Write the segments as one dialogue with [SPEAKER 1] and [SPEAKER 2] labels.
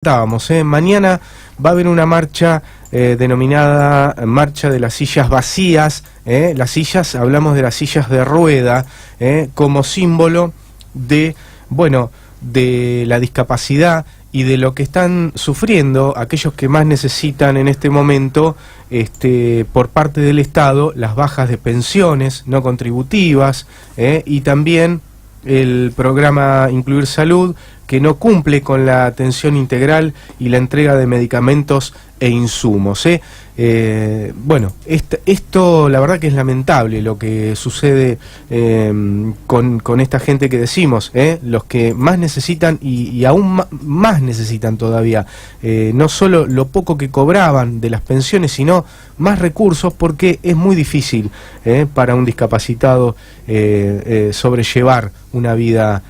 [SPEAKER 1] Mañana va a haber una marcha denominada Marcha de las Sillas Vacías. Las sillas, hablamos de las sillas de rueda, como símbolo de, bueno, de la discapacidad y de lo que están sufriendo aquellos que más necesitan en este momento por parte del Estado, las bajas de pensiones no contributivas, y también el programa Incluir Salud, que no cumple con la atención integral y la entrega de medicamentos e insumos. Bueno, esto la verdad que es lamentable lo que sucede con esta gente que decimos, los que más necesitan y aún más necesitan todavía, no solo lo poco que cobraban de las pensiones, sino más recursos, porque es muy difícil para un discapacitado sobrellevar una vida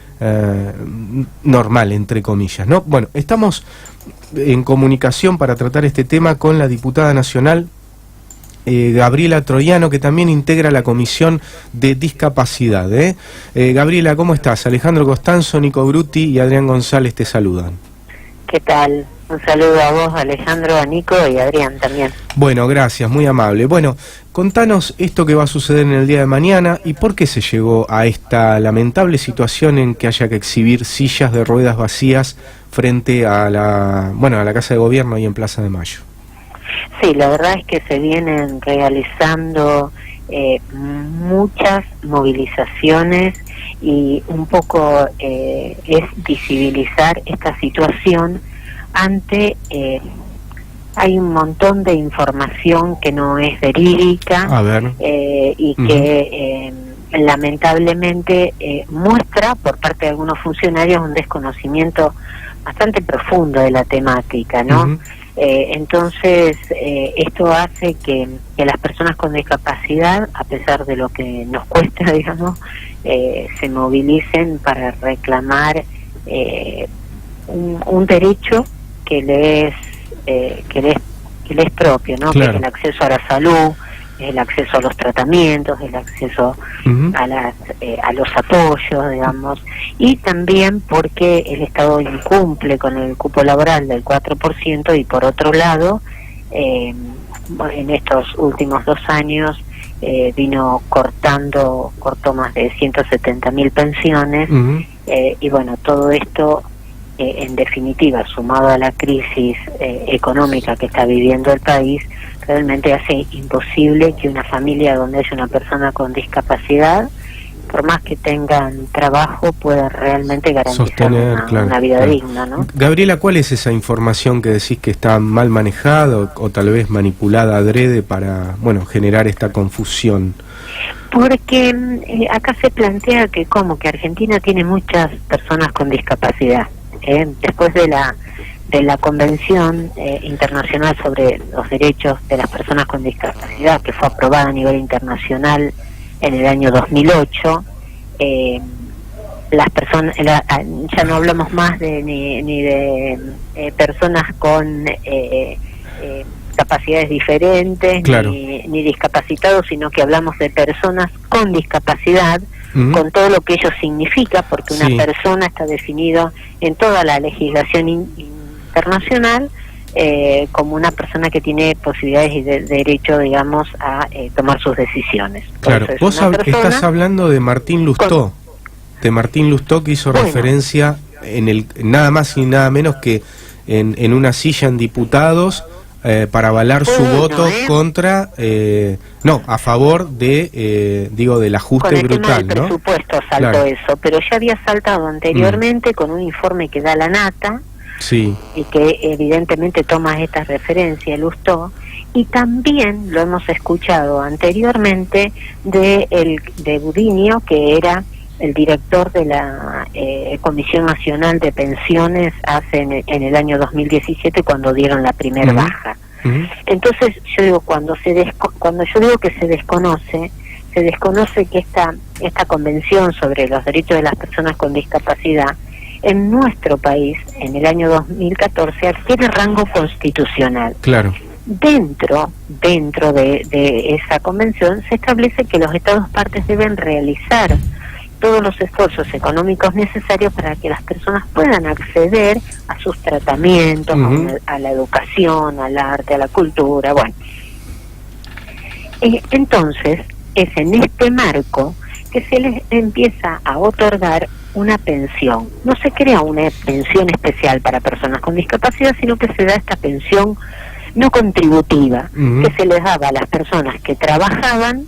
[SPEAKER 1] normal, entre comillas, ¿no? Bueno, estamos en comunicación para tratar este tema con la diputada nacional Gabriela Troiano, que también integra la Comisión de Discapacidad. Gabriela, ¿cómo estás? Alejandro Costanzo, Nico Bruti y Adrián González te saludan.
[SPEAKER 2] ¿Qué tal? Un saludo a vos, Alejandro, a Nico y a Adrián también.
[SPEAKER 1] Bueno, gracias, muy amable. Bueno, contanos esto que va a suceder en el día de mañana y por qué se llegó a esta lamentable situación en que haya que exhibir sillas de ruedas vacías frente a la Casa de Gobierno y en Plaza de Mayo.
[SPEAKER 2] Sí, la verdad es que se vienen realizando muchas movilizaciones y un poco es visibilizar esta situación ante... hay un montón de información que no es verídica y que lamentablemente muestra por parte de algunos funcionarios un desconocimiento bastante profundo de la temática, ¿no? Entonces esto hace que las personas con discapacidad, a pesar de lo que nos cuesta, digamos, se movilicen para reclamar un derecho que le es propio, ¿no? Claro. Que es el acceso a la salud, el acceso a los tratamientos, el acceso a los apoyos, digamos, y también porque el Estado incumple con el cupo laboral del 4% y por otro lado, en estos últimos 2 años cortó más de 170.000 pensiones, y bueno, todo esto en definitiva, sumado a la crisis económica que está viviendo el país, realmente hace imposible que una familia donde haya una persona con discapacidad, por más que tengan trabajo, pueda realmente garantizar una vida digna, ¿no?
[SPEAKER 1] Gabriela, ¿cuál es esa información que decís que está mal manejada o tal vez manipulada adrede para, bueno, generar esta confusión?
[SPEAKER 2] Porque acá se plantea que que Argentina tiene muchas personas con discapacidad. Después de la Convención Internacional sobre los Derechos de las Personas con Discapacidad, que fue aprobada a nivel internacional en el año 2008, las personas, ya no hablamos más ni de personas con capacidades diferentes, claro, ni discapacitados, sino que hablamos de personas con discapacidad, con todo lo que ello significa, porque una persona está definido en toda la legislación internacional como una persona que tiene posibilidades y derecho, digamos, a tomar sus decisiones.
[SPEAKER 1] Claro, vos estás hablando de Martín Lustó, que hizo referencia nada más y nada menos que en una silla en diputados, para avalar su voto contra, a favor de, del ajuste
[SPEAKER 2] con el
[SPEAKER 1] brutal,
[SPEAKER 2] tema del presupuesto saltó, claro, eso, pero ya había saltado anteriormente con un informe que da la Nata, y que evidentemente toma esta referencia, Lustó, y también lo hemos escuchado anteriormente de Budinio, que era el director de la Comisión Nacional de Pensiones en el año 2017, cuando dieron la primera baja. Entonces yo digo, cuando yo digo que se desconoce que esta convención sobre los derechos de las personas con discapacidad en nuestro país en el año 2014 adquiere rango constitucional.
[SPEAKER 1] Claro.
[SPEAKER 2] Dentro de esa convención se establece que los Estados partes deben realizar todos los esfuerzos económicos necesarios para que las personas puedan acceder a sus tratamientos, a la educación, al arte, a la cultura, bueno. Entonces, es en este marco que se les empieza a otorgar una pensión. No se crea una pensión especial para personas con discapacidad, sino que se da esta pensión no contributiva, que se les daba a las personas que trabajaban,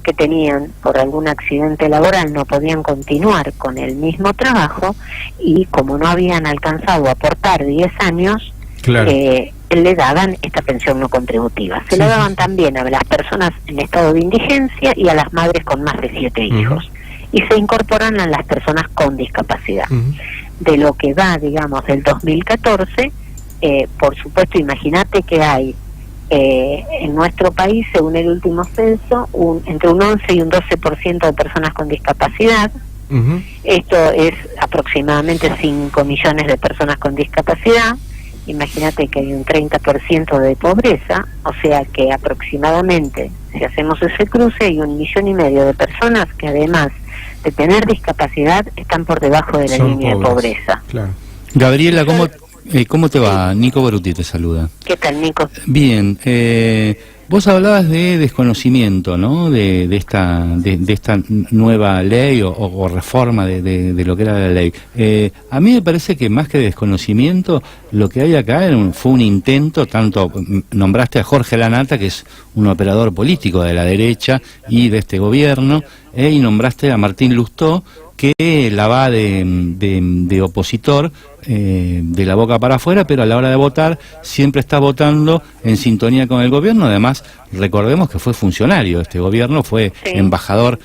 [SPEAKER 2] que tenían por algún accidente laboral, no podían continuar con el mismo trabajo, y como no habían alcanzado a aportar 10 años,
[SPEAKER 1] claro,
[SPEAKER 2] le daban esta pensión no contributiva. Se la daban también a las personas en estado de indigencia y a las madres con más de 7 hijos. Y se incorporan a las personas con discapacidad. De lo que va, digamos, del 2014, por supuesto, imagínate que hay en nuestro país, según el último censo, entre un 11 y un 12% de personas con discapacidad. Esto es aproximadamente 5 millones de personas con discapacidad. Imagínate que hay un 30% de pobreza, o sea que aproximadamente, si hacemos ese cruce, hay 1,5 millones de personas que además de tener discapacidad están por debajo de la línea de pobreza.
[SPEAKER 1] Claro.
[SPEAKER 3] Gabriela, ¿cómo te va? Nico Beruti te saluda.
[SPEAKER 2] ¿Qué tal, Nico?
[SPEAKER 3] Bien, vos hablabas de desconocimiento, ¿no? De esta nueva ley o reforma de lo que era la ley. A mí me parece que más que desconocimiento, lo que hay acá fue un intento, tanto nombraste a Jorge Lanata, que es un operador político de la derecha y de este gobierno, y nombraste a Martín Lustó, que la va de opositor, de la boca para afuera, pero a la hora de votar siempre está votando en sintonía con el gobierno. Además, recordemos que fue funcionario, este gobierno fue embajador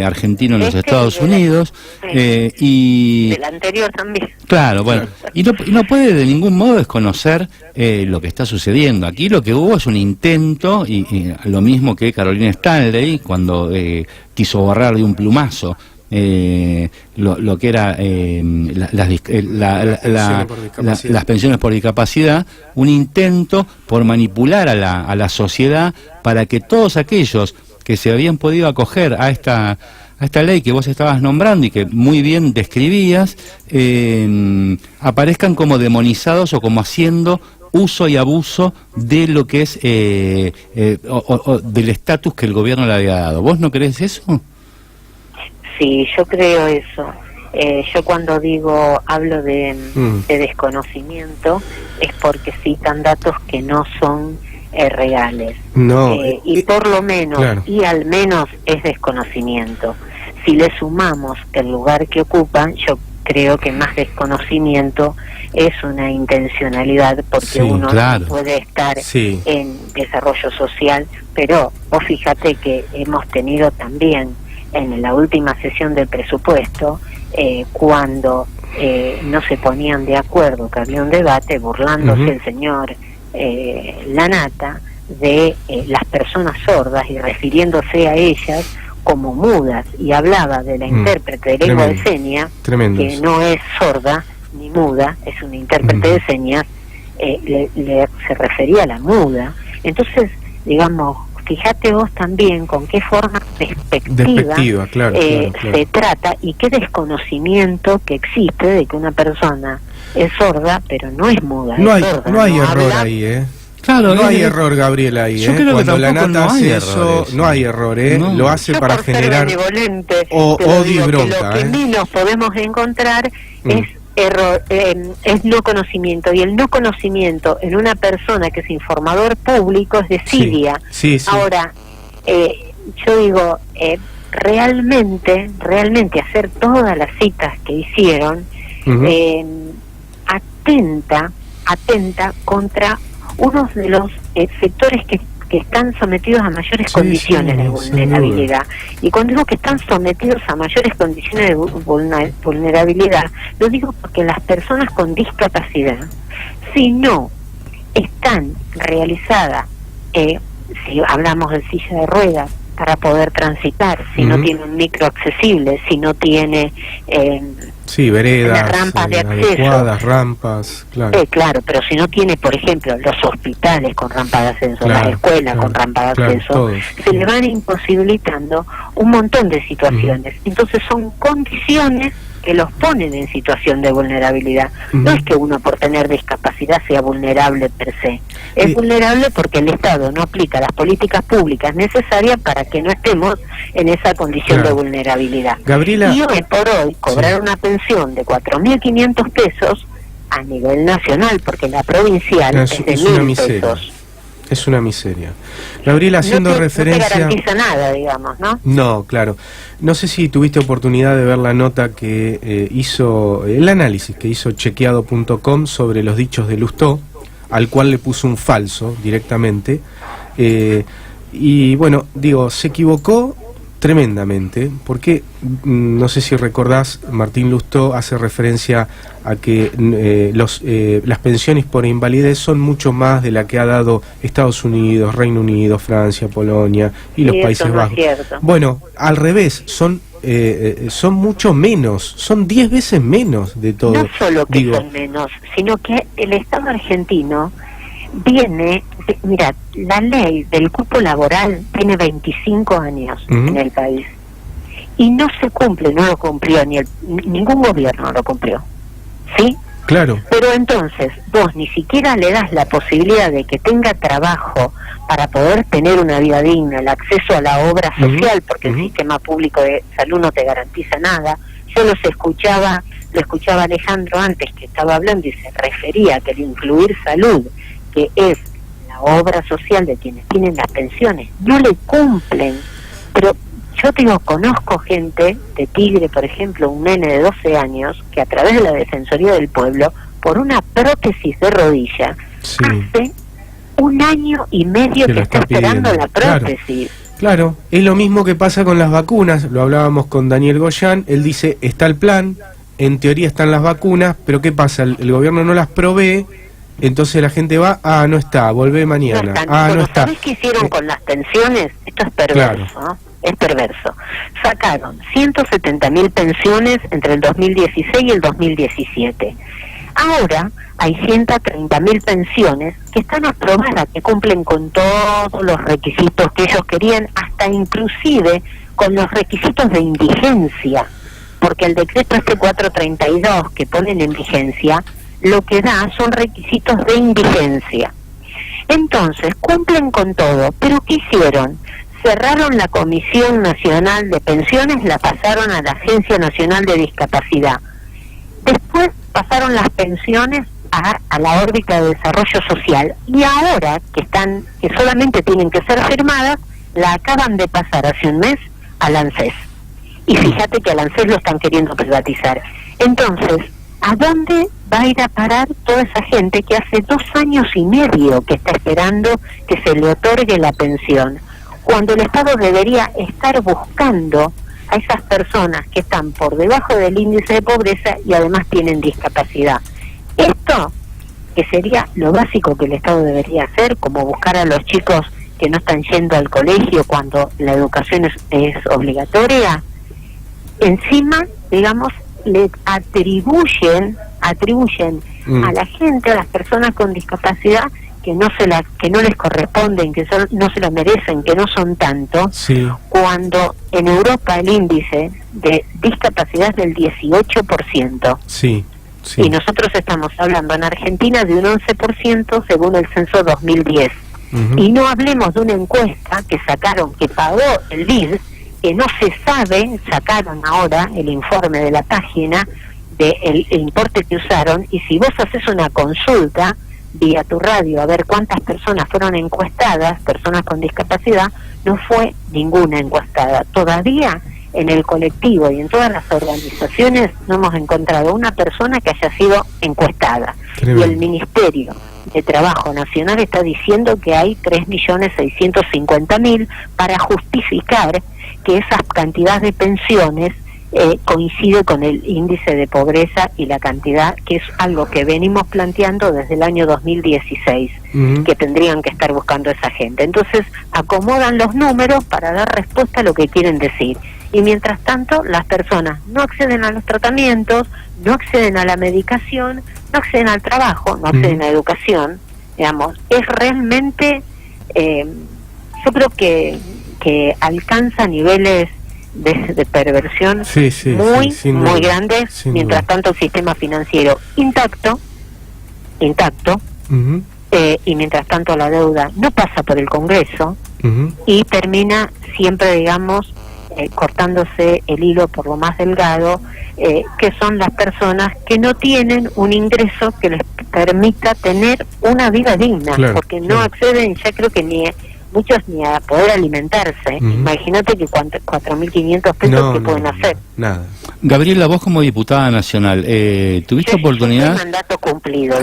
[SPEAKER 3] argentino en los Estados Unidos, y
[SPEAKER 2] del anterior también.
[SPEAKER 3] Claro, bueno, y no puede de ningún modo desconocer lo que está sucediendo. Aquí lo que hubo es un intento, y lo mismo que Carolina Stanley, cuando quiso borrar de un plumazo lo que era las pensiones por discapacidad, un intento por manipular a la sociedad para que todos aquellos que se habían podido acoger a esta ley que vos estabas nombrando y que muy bien describías, aparezcan como demonizados o como haciendo uso y abuso de lo que es del estatus que el gobierno le había dado. ¿Vos no crees eso?
[SPEAKER 2] Sí, yo creo eso. Yo cuando hablo de desconocimiento, es porque citan datos que no son reales.
[SPEAKER 1] No,
[SPEAKER 2] y por lo menos, claro, y al menos es desconocimiento. Si le sumamos el lugar que ocupan, yo creo que más desconocimiento es una intencionalidad, porque uno no puede estar en desarrollo social, pero vos fíjate que hemos tenido también en la última sesión del presupuesto, cuando no se ponían de acuerdo, que había un debate burlándose el señor Lanata de las personas sordas y refiriéndose a ellas como mudas, y hablaba de la intérprete de lengua de señas, que no es sorda ni muda, es una intérprete de señas, se refería a la muda. Entonces, digamos, fíjate vos también con qué forma despectiva claro. Se trata, y qué desconocimiento que existe de que una persona es sorda pero no es muda.
[SPEAKER 1] No hay error
[SPEAKER 2] habla.
[SPEAKER 1] ahí,
[SPEAKER 3] Claro,
[SPEAKER 1] no hay error, Gabriela, ahí.
[SPEAKER 3] Yo creo
[SPEAKER 1] cuando
[SPEAKER 3] que
[SPEAKER 1] Lanata
[SPEAKER 3] no
[SPEAKER 1] hace eso, no hay error,
[SPEAKER 3] No.
[SPEAKER 1] Lo hace para generar
[SPEAKER 2] odio
[SPEAKER 1] y bronca.
[SPEAKER 2] Lo que menos podemos encontrar es error, es no conocimiento, y el no conocimiento en una persona que es informador público es desidia.
[SPEAKER 1] Sí.
[SPEAKER 2] Ahora, yo digo, realmente hacer todas las citas que hicieron atenta contra uno de los sectores que están sometidos a mayores condiciones de vulnerabilidad. Y cuando digo que están sometidos a mayores condiciones de vulnerabilidad, lo digo porque las personas con discapacidad, si no están realizadas, si hablamos de silla de ruedas para poder transitar, si no tiene un micro accesible, si no tiene
[SPEAKER 1] Sí, veredas,
[SPEAKER 2] las rampas de acceso.
[SPEAKER 1] adecuadas, rampas, claro.
[SPEAKER 2] Claro, pero si no tiene, por ejemplo, los hospitales con rampa de ascenso,
[SPEAKER 1] Claro,
[SPEAKER 2] las escuelas
[SPEAKER 1] claro,
[SPEAKER 2] con rampa de
[SPEAKER 1] claro,
[SPEAKER 2] acceso,
[SPEAKER 1] todos.
[SPEAKER 2] se le van imposibilitando un montón de situaciones. Entonces son condiciones que los ponen en situación de vulnerabilidad. No es que uno por tener discapacidad sea vulnerable per se. Es vulnerable porque el Estado no aplica las políticas públicas necesarias para que no estemos en esa condición de vulnerabilidad.
[SPEAKER 1] Gabriela,
[SPEAKER 2] y hoy por hoy cobrar una pensión de 4.500 pesos a nivel nacional, porque la provincial es de 1.000 pesos.
[SPEAKER 1] Es una miseria. Gabriela, haciendo referencia...
[SPEAKER 2] No te garantiza nada, digamos, ¿no?
[SPEAKER 1] No, claro. No sé si tuviste oportunidad de ver la nota que hizo, el análisis que hizo chequeado.com sobre los dichos de Lustó, al cual le puso un falso directamente. Y bueno, digo, se equivocó tremendamente, porque no sé si recordás, Martín Lustó hace referencia a que las pensiones por invalidez son mucho más de la que ha dado Estados Unidos, Reino Unido, Francia, Polonia y los Países Bajos. Bueno, al revés, son mucho menos, son 10 veces menos de todo.
[SPEAKER 2] No solo que son menos, sino que el Estado argentino viene, mira, la ley del cupo laboral tiene 25 años en el país y no se cumple, no lo cumplió ningún gobierno lo cumplió, ¿sí?
[SPEAKER 1] Claro.
[SPEAKER 2] Pero entonces vos ni siquiera le das la posibilidad de que tenga trabajo para poder tener una vida digna, el acceso a la obra social, porque el sistema público de salud no te garantiza nada. Yo lo escuchaba a Alejandro antes que estaba hablando y se refería a que el incluir salud, que es la obra social de quienes tienen las pensiones, no le cumplen. Pero yo te digo, conozco gente de Tigre, por ejemplo, un nene de 12 años, que a través de la Defensoría del Pueblo, por una prótesis de rodilla, hace 1 año y medio que está esperando la prótesis.
[SPEAKER 1] Claro, es lo mismo que pasa con las vacunas, lo hablábamos con Daniel Goyán, él dice, está el plan, en teoría están las vacunas, pero ¿qué pasa? El gobierno no las provee. Entonces la gente va, no está, volvé mañana. No está.
[SPEAKER 2] ¿Sabés qué hicieron con las pensiones? Esto es perverso, ¿no? Es perverso. Sacaron 170.000 pensiones entre el 2016 y el 2017. Ahora hay 130.000 pensiones que están aprobadas, que cumplen con todos los requisitos que ellos querían, hasta inclusive con los requisitos de indigencia, porque el decreto 432 que ponen en vigencia lo que da son requisitos de indigencia. Entonces, cumplen con todo, pero ¿qué hicieron? Cerraron la Comisión Nacional de Pensiones, la pasaron a la Agencia Nacional de Discapacidad. Después pasaron las pensiones a la órbita de desarrollo social, y ahora que solamente tienen que ser firmadas, la acaban de pasar hace un mes al ANSES. Y fíjate que al ANSES lo están queriendo privatizar. Entonces, ¿a dónde va a ir a parar toda esa gente que hace 2 años y medio que está esperando que se le otorgue la pensión? Cuando el Estado debería estar buscando a esas personas que están por debajo del índice de pobreza y además tienen discapacidad. Esto, que sería lo básico que el Estado debería hacer, como buscar a los chicos que no están yendo al colegio cuando la educación es obligatoria, encima, digamos, le atribuyen a la gente, a las personas con discapacidad, que no les corresponden, que no se la merecen, que no son tanto, cuando en Europa el índice de discapacidad es del 18%. Y nosotros estamos hablando en Argentina de un 11% según el censo 2010. Y no hablemos de una encuesta que sacaron, que pagó el BID, que no se sabe, sacaron ahora el informe de la página del importe que usaron, y si vos haces una consulta vía tu radio a ver cuántas personas fueron encuestadas, personas con discapacidad, no fue ninguna encuestada. Todavía en el colectivo y en todas las organizaciones no hemos encontrado una persona que haya sido encuestada. Tremendo. Y el Ministerio de Trabajo Nacional está diciendo que hay 3.650.000 para justificar que esa cantidad de pensiones coincide con el índice de pobreza y la cantidad, que es algo que venimos planteando desde el año 2016, que tendrían que estar buscando esa gente. Entonces acomodan los números para dar respuesta a lo que quieren decir. Y mientras tanto, las personas no acceden a los tratamientos, no acceden a la medicación, no acceden al trabajo, no acceden a la educación, digamos. Es realmente, yo creo que alcanza niveles de perversión muy grandes. Mientras tanto, el sistema financiero intacto, y mientras tanto la deuda no pasa por el Congreso, y termina siempre, digamos, cortándose el hilo por lo más delgado, que son las personas que no tienen un ingreso que les permita tener una vida digna, porque no acceden, ya creo que muchos ni a poder alimentarse. Imagínate que 4.500 pesos que pueden hacer.
[SPEAKER 1] Nada.
[SPEAKER 3] Gabriela, vos como diputada nacional, ¿tuviste oportunidad?
[SPEAKER 2] Sin mandato cumplido,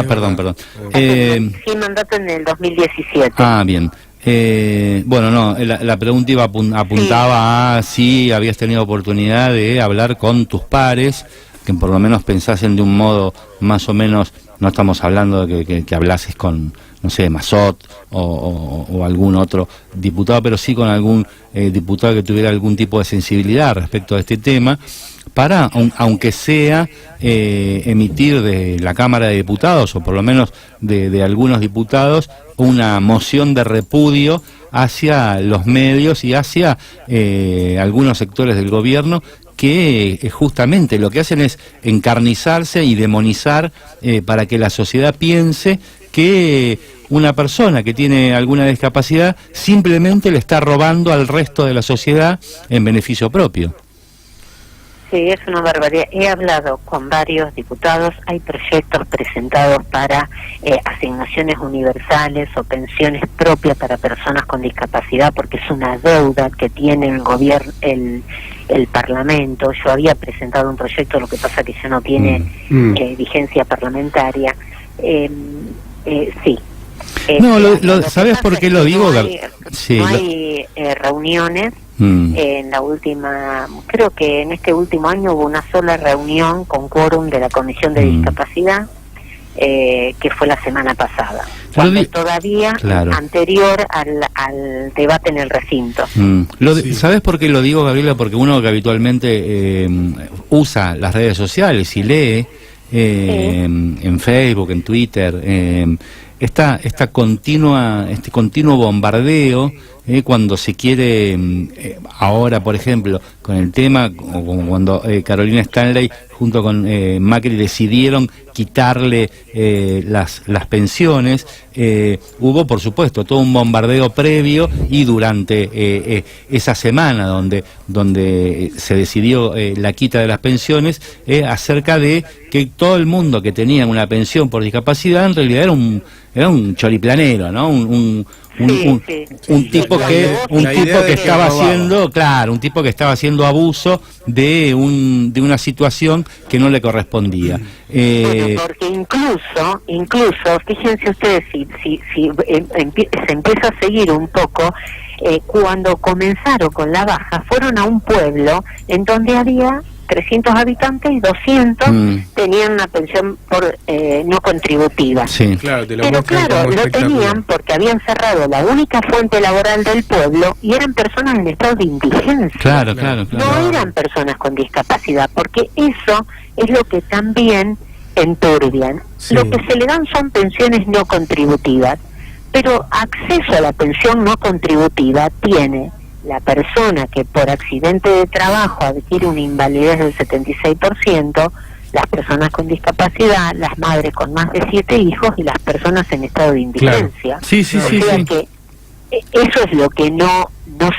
[SPEAKER 3] Perdón.
[SPEAKER 2] Sin mandato en el 2017.
[SPEAKER 3] Bien. Bueno, no, la pregunta apuntaba a si habías tenido oportunidad de hablar con tus pares, que por lo menos pensasen de un modo más o menos, no estamos hablando de que hablases con, no sé, Massot o algún otro diputado, pero sí con algún diputado que tuviera algún tipo de sensibilidad respecto a este tema, para, aunque sea, emitir de la Cámara de Diputados, o por lo menos de algunos diputados, una moción de repudio hacia los medios y hacia algunos sectores del gobierno que justamente lo que hacen es encarnizarse y demonizar para que la sociedad piense que una persona que tiene alguna discapacidad simplemente le está robando al resto de la sociedad en beneficio propio.
[SPEAKER 2] Sí, es una barbaridad. He hablado con varios diputados, hay proyectos presentados para asignaciones universales o pensiones propias para personas con discapacidad, porque es una deuda que tiene el gobierno, el Parlamento. Yo había presentado un proyecto, lo que pasa que ya no tiene vigencia parlamentaria. Sí.
[SPEAKER 3] ¿Sabes por qué lo digo?
[SPEAKER 2] No hay reuniones. En la última, creo que en este último año hubo una sola reunión con quórum de la Comisión de Discapacidad, que fue la semana pasada, todavía anterior al debate en el recinto.
[SPEAKER 3] ¿Sabes por qué lo digo, Gabriela? Porque uno que habitualmente usa las redes sociales y lee en Facebook, en Twitter, este continuo bombardeo, cuando se quiere, ahora por ejemplo, con el tema, como cuando Carolina Stanley junto con Macri decidieron quitarle las pensiones, hubo por supuesto todo un bombardeo previo y durante esa semana donde se decidió la quita de las pensiones, acerca de que todo el mundo que tenía una pensión por discapacidad en realidad era un choriplanero, ¿no? Un tipo que estaba haciendo, un tipo que estaba haciendo abuso de una situación que no le correspondía.
[SPEAKER 2] Bueno, porque incluso, fíjense ustedes, si se empieza a seguir un poco, cuando comenzaron con la baja, fueron a un pueblo en donde había 300 habitantes y 200 tenían una pensión por no contributiva.
[SPEAKER 3] Sí.
[SPEAKER 2] Pero claro, lo tenían porque habían cerrado la única fuente laboral del pueblo y eran personas en estado de indigencia.
[SPEAKER 3] Claro.
[SPEAKER 2] No eran personas con discapacidad, porque eso es lo que también enturbian. Lo que se le dan son pensiones no contributivas, pero acceso a la pensión no contributiva tiene la persona que por accidente de trabajo adquiere una invalidez del 76%, las personas con discapacidad, las madres con más de 7 hijos y las personas en estado de indigencia.
[SPEAKER 3] Sí.
[SPEAKER 2] Que eso es lo que no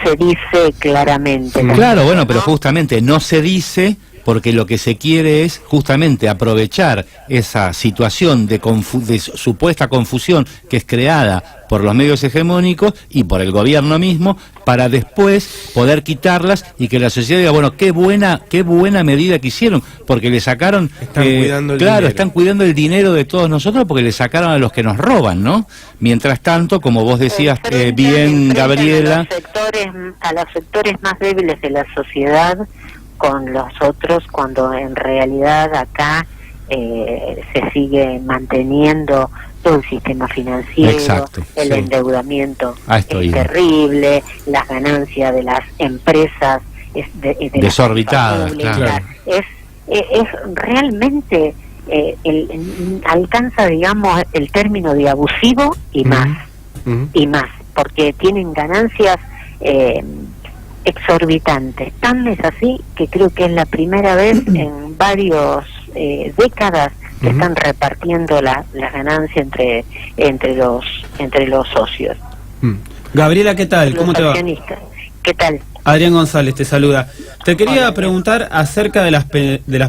[SPEAKER 2] se dice claramente.
[SPEAKER 3] Claro, bueno, pero justamente no se dice porque lo que se quiere es justamente aprovechar esa situación de supuesta confusión que es creada por los medios hegemónicos y por el gobierno mismo, para después poder quitarlas y que la sociedad diga, bueno, qué buena medida que hicieron, porque le sacaron, están cuidando el dinero de todos nosotros porque le sacaron a los que nos roban, ¿no? Mientras tanto, como vos decías bien, Gabriela,
[SPEAKER 2] a los sectores más débiles de la sociedad con los otros, cuando en realidad acá se sigue manteniendo todo el sistema financiero, endeudamiento es terrible, las ganancias de las empresas
[SPEAKER 3] desorbitada,
[SPEAKER 2] claro. Es realmente alcanza, digamos, el término de abusivo y más, y más, porque tienen ganancias exorbitantes. Tan es así que creo que es la primera vez en varios décadas que están repartiendo la ganancia entre los socios.
[SPEAKER 4] Gabriela, ¿qué tal? ¿Cómo te va?
[SPEAKER 2] ¿Qué tal?
[SPEAKER 4] Adrián González te saluda. Te quería preguntar acerca de las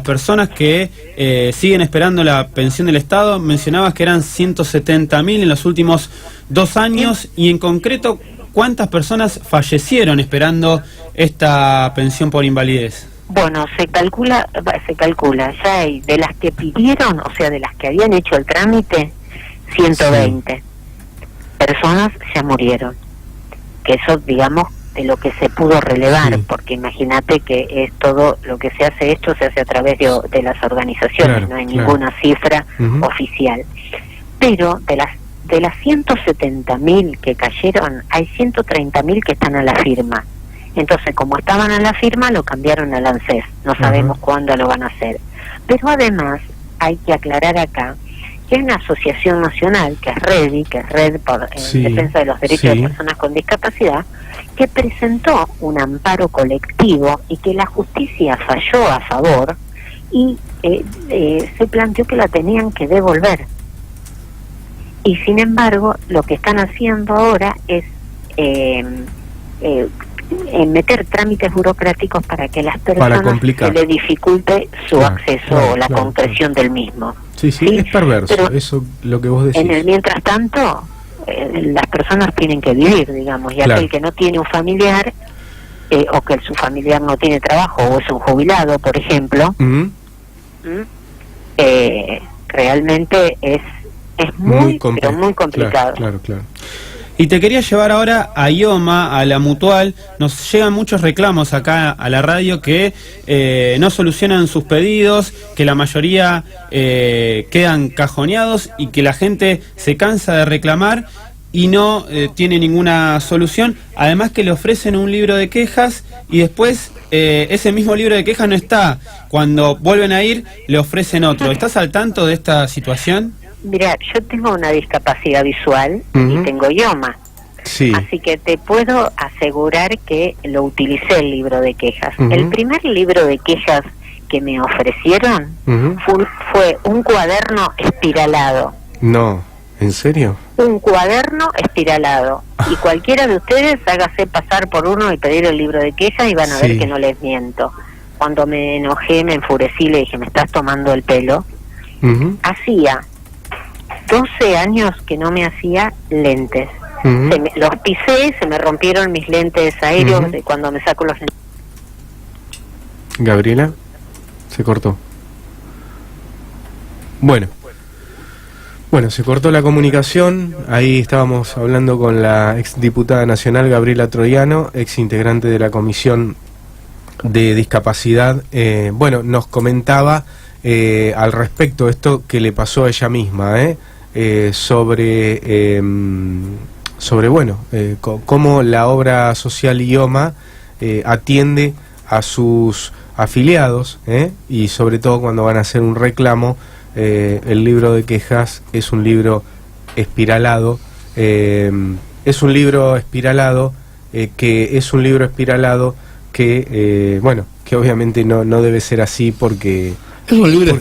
[SPEAKER 4] personas que siguen esperando la pensión del Estado. Mencionabas que eran 170.000 en los últimos 2 años y en concreto, ¿cuántas personas fallecieron esperando esta pensión por invalidez?
[SPEAKER 2] Bueno, se calcula, ya hay de las que pidieron, o sea, de las que habían hecho el trámite, 120 personas ya murieron. Que eso, digamos, de lo que se pudo relevar, porque imagínate que es todo lo que se hace, esto se hace a través de las organizaciones, no hay ninguna cifra oficial. Pero de las 170.000 que cayeron, hay 130.000 que están a la firma. Entonces, como estaban a la firma, lo cambiaron al ANSES. No sabemos cuándo lo van a hacer. Pero además, hay que aclarar acá que hay una asociación nacional, que es REDI, que es Red por Defensa de los Derechos de Personas con Discapacidad, que presentó un amparo colectivo y que la justicia falló a favor y se planteó que la tenían que devolver. Y sin embargo, lo que están haciendo ahora es meter trámites burocráticos para que las personas se le dificulte su acceso o la concreción del mismo.
[SPEAKER 1] Sí, es perverso. Pero eso lo que vos decís.
[SPEAKER 2] En el mientras tanto, las personas tienen que vivir, digamos, y aquel que no tiene un familiar o que su familiar no tiene trabajo o es un jubilado, por ejemplo, realmente es muy pero muy complicado.
[SPEAKER 1] Claro.
[SPEAKER 4] Y te quería llevar ahora a IOMA, a la Mutual. Nos llegan muchos reclamos acá a la radio que no solucionan sus pedidos, que la mayoría quedan cajoneados y que la gente se cansa de reclamar y no tiene ninguna solución. Además que le ofrecen un libro de quejas y después ese mismo libro de quejas no está. Cuando vuelven a ir, le ofrecen otro. ¿Estás al tanto de esta situación?
[SPEAKER 2] Mira, yo tengo una discapacidad visual y tengo IOMA. Así que te puedo asegurar que lo utilicé el libro de quejas. El primer libro de quejas que me ofrecieron fue un cuaderno espiralado.
[SPEAKER 1] No, ¿en serio?
[SPEAKER 2] Un cuaderno espiralado. Y cualquiera de ustedes hágase pasar por uno y pedir el libro de quejas y van a ver que no les miento. Cuando me enojé, me enfurecí, le dije, me estás tomando el pelo. Hacía 12 años que no me hacía lentes. Los pisé, se me rompieron mis lentes aéreos de cuando me saco los lentes.
[SPEAKER 1] Gabriela, se cortó. Bueno, se cortó la comunicación. Ahí estábamos hablando con la exdiputada nacional Gabriela Troiano, ex integrante de la Comisión de Discapacidad. Nos comentaba al respecto esto que le pasó a ella misma, sobre cómo la obra social IOMA atiende a sus afiliados, y sobre todo cuando van a hacer un reclamo. El libro de quejas es un libro espiralado, que obviamente no debe ser así porque...
[SPEAKER 3] Es un libro